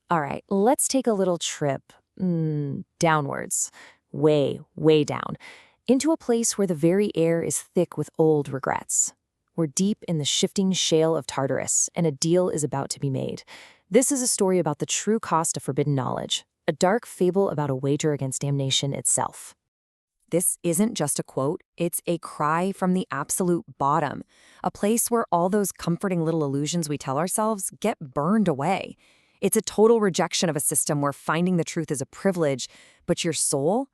All right, let's take a little trip downwards, way, way down, into a place where the very air is thick with old regrets. We're deep in the shifting shale of Tartarus, and a deal is about to be made. This is a story about the true cost of forbidden knowledge, a dark fable about a wager against damnation itself. This isn't just a quote, it's a cry from the absolute bottom, a place where all those comforting little illusions we tell ourselves get burned away. It's a total rejection of a system where finding the truth is a privilege, but your soul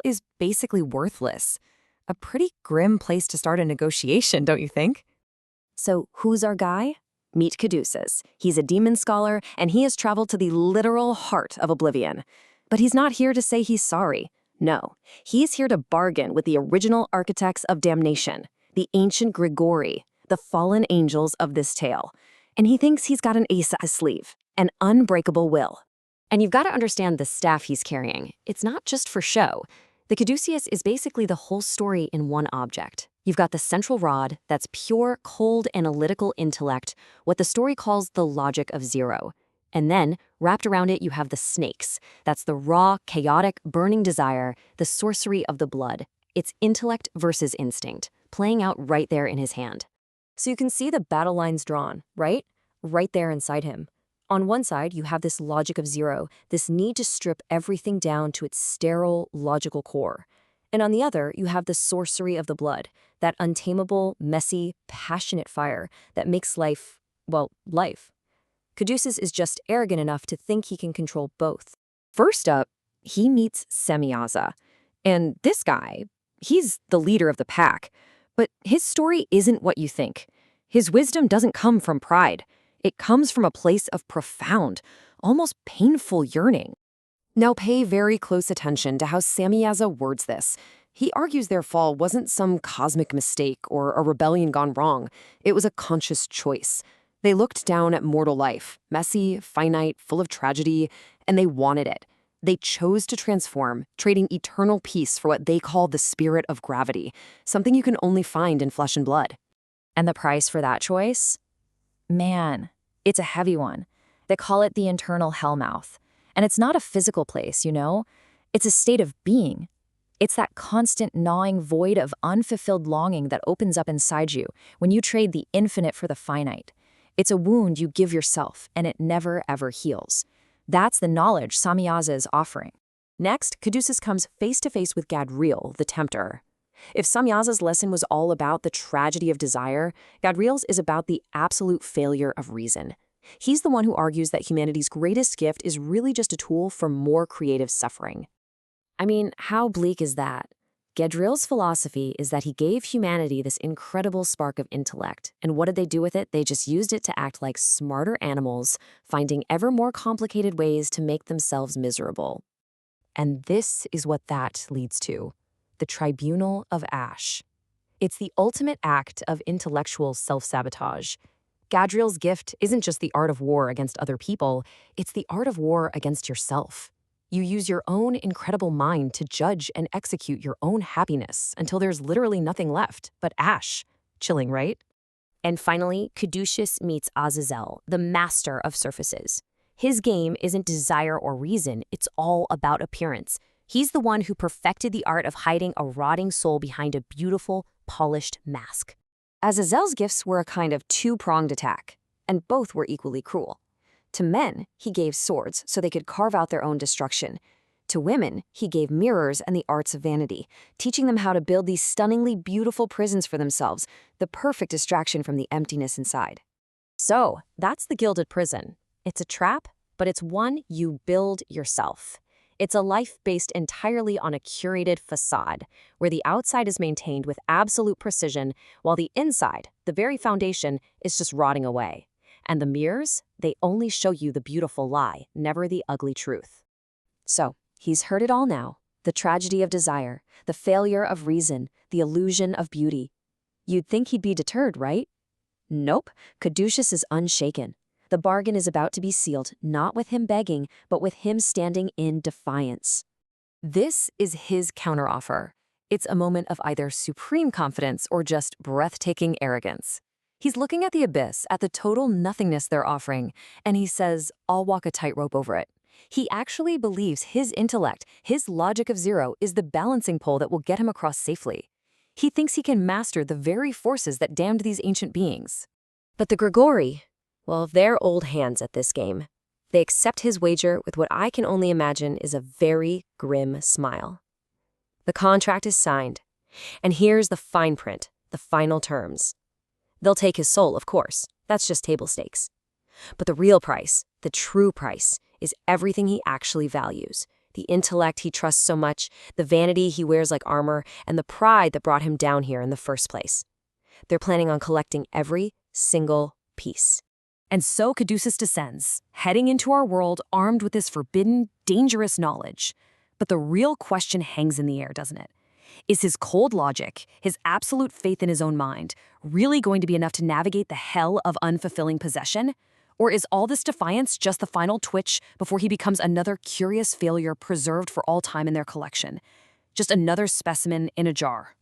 is basically worthless. A pretty grim place to start a negotiation, don't you think? So who's our guy? Meet Caduceus. He's a demon scholar, and he has traveled to the literal heart of oblivion. But he's not here to say he's sorry. No, he's here to bargain with the original architects of damnation, the ancient Grigori, the fallen angels of this tale. And he thinks he's got an ace up his sleeve, an unbreakable will. And you've got to understand the staff he's carrying. It's not just for show. The Caduceus is basically the whole story in one object. You've got the central rod that's pure, cold, analytical intellect, what the story calls the logic of zero. And then, wrapped around it, you have the snakes. That's the raw, chaotic, burning desire, the sorcery of the blood. It's intellect versus instinct, playing out right there in his hand. So you can see the battle lines drawn, right? Right there inside him. On one side, you have this logic of zero, this need to strip everything down to its sterile, logical core. And on the other, you have the sorcery of the blood, that untamable, messy, passionate fire that makes life, well, life. Caduceus is just arrogant enough to think he can control both. First up, he meets Semyaza. And this guy, he's the leader of the pack. But his story isn't what you think. His wisdom doesn't come from pride. It comes from a place of profound, almost painful yearning. Now pay very close attention to how Semyaza words this. He argues their fall wasn't some cosmic mistake or a rebellion gone wrong. It was a conscious choice. They looked down at mortal life, messy, finite, full of tragedy, and they wanted it. They chose to transform, trading eternal peace for what they call the spirit of gravity, something you can only find in flesh and blood. And the price for that choice? Man, it's a heavy one. They call it the internal hellmouth. And it's not a physical place, you know? It's a state of being. It's that constant gnawing void of unfulfilled longing that opens up inside you when you trade the infinite for the finite. It's a wound you give yourself, and it never, ever heals. That's the knowledge Semyaza is offering. Next, Caduceus comes face-to-face with Gadriel, the tempter. If Semyaza's lesson was all about the tragedy of desire, Gadriel's is about the absolute failure of reason. He's the one who argues that humanity's greatest gift is really just a tool for more creative suffering. I mean, how bleak is that? Gadriel's philosophy is that he gave humanity this incredible spark of intellect, and what did they do with it? They just used it to act like smarter animals, finding ever more complicated ways to make themselves miserable. And this is what that leads to. The Tribunal of Ash. It's the ultimate act of intellectual self-sabotage. Gadriel's gift isn't just the art of war against other people, it's the art of war against yourself. You use your own incredible mind to judge and execute your own happiness until there's literally nothing left but ash. Chilling, right? And finally, Caduceus meets Azazel, the master of surfaces. His game isn't desire or reason, it's all about appearance. He's the one who perfected the art of hiding a rotting soul behind a beautiful, polished mask. Azazel's gifts were a kind of two-pronged attack, and both were equally cruel. To men, he gave swords so they could carve out their own destruction. To women, he gave mirrors and the arts of vanity, teaching them how to build these stunningly beautiful prisons for themselves, the perfect distraction from the emptiness inside. So, that's the gilded prison. It's a trap, but it's one you build yourself. It's a life based entirely on a curated facade, where the outside is maintained with absolute precision, while the inside, the very foundation, is just rotting away. And the mirrors, they only show you the beautiful lie, never the ugly truth. So, he's heard it all now. The tragedy of desire, the failure of reason, the illusion of beauty. You'd think he'd be deterred, right? Nope, Caduceus is unshaken. The bargain is about to be sealed, not with him begging, but with him standing in defiance. This is his counteroffer. It's a moment of either supreme confidence or just breathtaking arrogance. He's looking at the abyss, at the total nothingness they're offering, and he says, "I'll walk a tightrope over it." He actually believes his intellect, his logic of zero, is the balancing pole that will get him across safely. He thinks he can master the very forces that damned these ancient beings. But the Grigori, well, they're old hands at this game. They accept his wager with what I can only imagine is a very grim smile. The contract is signed, and here's the fine print, the final terms. They'll take his soul, of course. That's just table stakes. But the real price, the true price, is everything he actually values. The intellect he trusts so much, the vanity he wears like armor, and the pride that brought him down here in the first place. They're planning on collecting every single piece. And so Caduceus descends, heading into our world armed with this forbidden, dangerous knowledge. But the real question hangs in the air, doesn't it? Is his cold logic, his absolute faith in his own mind, really going to be enough to navigate the hell of unfulfilling possession? Or is all this defiance just the final twitch before he becomes another curious failure preserved for all time in their collection? Just another specimen in a jar.